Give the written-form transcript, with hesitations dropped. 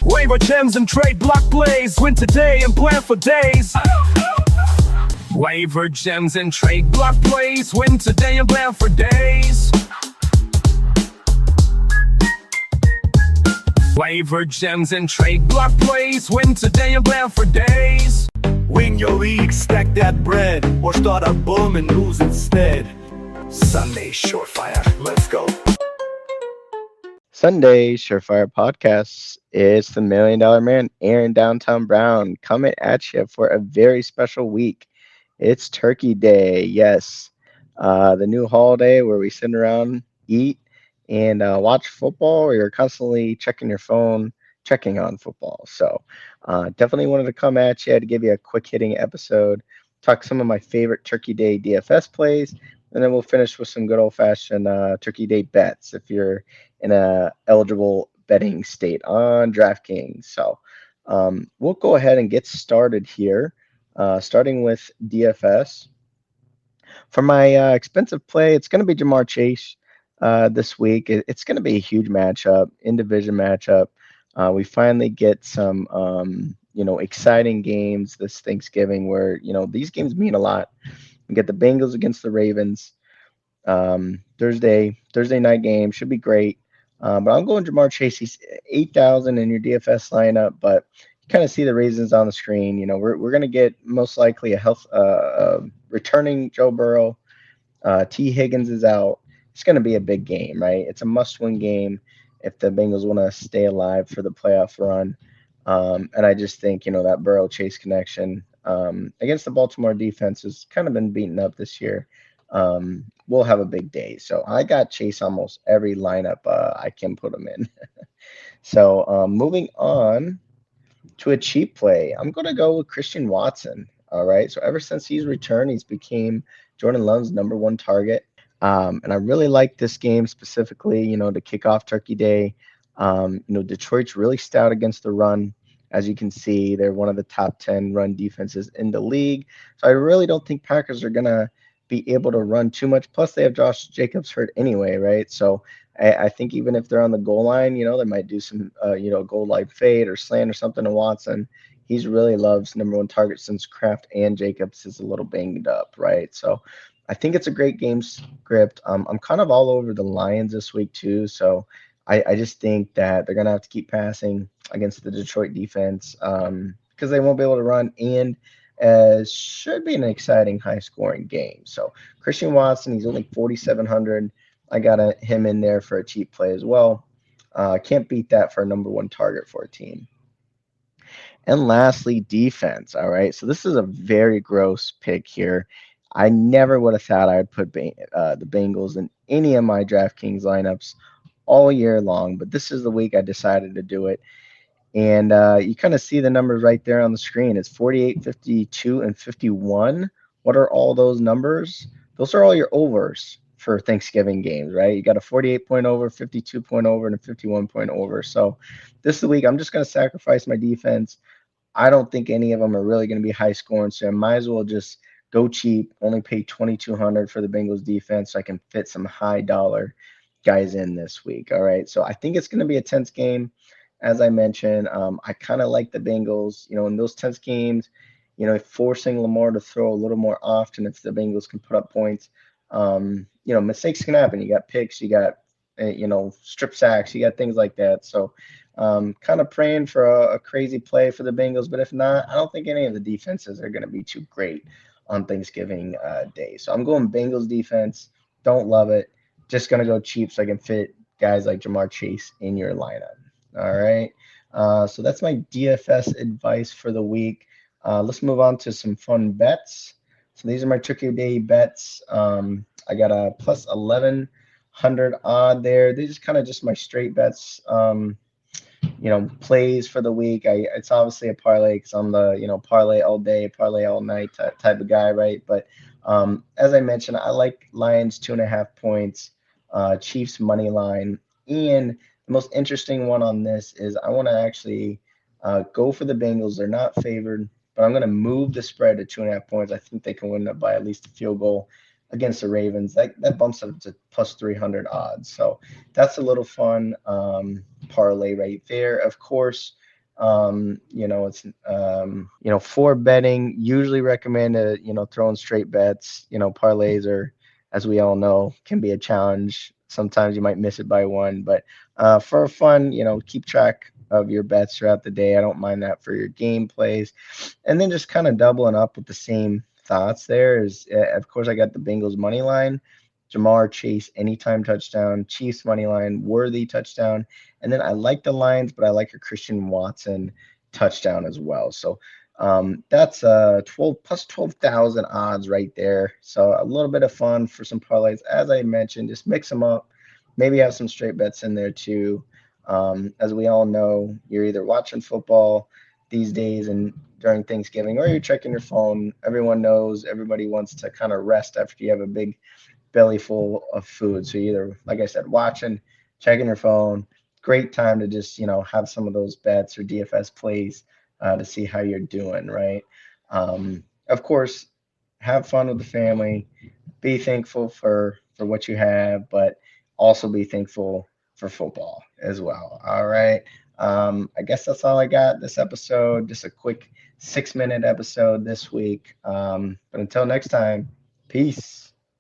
Waiver gems and trade block plays. Win today and plan for days. Waiver gems and trade block plays. Win today and plan for days. Waiver gems and trade block plays. Win today and plan for days. Win your league, stack that bread, or start a boom and lose instead. Sunday Surefire, let's go. Sunday Surefire Podcasts. It's the $1 Million Man, Aaron Downtown Brown, coming at you for a very special week. It's Turkey Day, yes. The new holiday where we sit around, eat, and watch football, or you're constantly checking your phone, checking on football. So definitely wanted to come at you to give you a quick hitting episode, talk some of my favorite Turkey Day DFS plays, and then we'll finish with some good old-fashioned Turkey Day bets if you're in a eligible betting state on DraftKings. So we'll go ahead and get started here, starting with DFS. For my expensive play, it's going to be Jamar Chase this week. It's going to be a huge matchup, in-division matchup. We finally get some, exciting games this Thanksgiving where, these games mean a lot. We get the Bengals against the Ravens. Thursday night game should be great. But I'm going Jamar Chase. He's 8,000 in your DFS lineup, but you kind of see the reasons on the screen. We're going to get most likely a returning Joe Burrow. T. Higgins is out. It's going to be a big game, right? It's a must-win game if the Bengals want to stay alive for the playoff run. And I just think, that Burrow-Chase connection against the Baltimore defense has kind of been beaten up this year. We'll have a big day. So I got Chase almost every lineup I can put him in. So moving on to a cheap play, I'm going to go with Christian Watson. All right. So ever since he's returned, he's became Jordan Love's number one target. And I really like this game specifically, to kick off Turkey Day. Detroit's really stout against the run. As you can see, they're one of the top 10 run defenses in the league. So I really don't think Packers are going to be able to run too much. Plus, they have Josh Jacobs hurt anyway, right? So I think even if they're on the goal line, they might do some, goal line fade or slant or something to Watson. He's really Love's number one target since Kraft and Jacobs is a little banged up, right? So I think it's a great game script. I'm kind of all over the Lions this week too. So I just think that they're going to have to keep passing against the Detroit defense because they won't be able to run, and should be an exciting high-scoring game. So Christian Watson, he's only 4,700. I got him in there for a cheap play as well. Can't beat that for a number one target for a team. And lastly, defense. All right, so this is a very gross pick here. I never would have thought I would put the Bengals in any of my DraftKings lineups all year long, but this is the week I decided to do it. And you kind of see the numbers right there on the screen. It's 48, 52, and 51. What are all those numbers? Those are all your overs for Thanksgiving games, right? You got a 48-point over, 52-point over, and a 51-point over. So this is the week I'm just going to sacrifice my defense. I don't think any of them are really going to be high scoring, so I might as well just go cheap, only pay $2,200 for the Bengals defense so I can fit some high dollar guys in this week. All right. So I think it's going to be a tense game. As I mentioned, I kind of like the Bengals, in those tense games, forcing Lamar to throw a little more often if the Bengals can put up points. Mistakes can happen. You got picks, you got, strip sacks, you got things like that. So kind of praying for a crazy play for the Bengals. But if not, I don't think any of the defenses are going to be too great on Thanksgiving Day. So I'm going Bengals defense. Don't love it. Just going to go cheap so I can fit guys like Jamar Chase in your lineup. All right. So that's my DFS advice for the week. Let's move on to some fun bets. So these are my Turkey Day bets. I got a plus 1,100 odd there. These are kind of just my straight bets. Plays for the week. It's obviously a parlay because I'm the, parlay all day, parlay all night type of guy, right? But as I mentioned, I like Lions 2.5 points, Chiefs money line. And the most interesting one on this is I want to actually go for the Bengals. They're not favored, but I'm going to move the spread to 2.5 points. I think they can win it by at least a field goal against the Ravens. That bumps up to plus 300 odds. So that's a little fun parlay right there. Of course, For betting, usually recommend throwing straight bets. Parlays are, as we all know, can be a challenge. Sometimes you might miss it by one, but for fun, keep track of your bets throughout the day. I don't mind that for your game plays, and then just kind of doubling up with the same thoughts. There is, of course, I got the Bengals money line, Jamar Chase anytime touchdown, Chiefs money line, Worthy touchdown, and then I like the Lions, but I like a Christian Watson touchdown as well. So that's 12 plus 12,000 odds right there. So a little bit of fun for some parlays. As I mentioned, just mix them up. Maybe have some straight bets in there too. As we all know, you're either watching football these days and during Thanksgiving, or you're checking your phone. Everyone knows everybody wants to kind of rest after you have a big belly full of food. So either, like I said, watching, checking your phone. Great time to just have some of those bets or DFS plays to see how you're doing, right? Of course, have fun with the family. Be thankful for what you have, but also be thankful for football as well. All right. I guess that's all I got this episode. Just a quick 6-minute episode this week. But until next time, peace.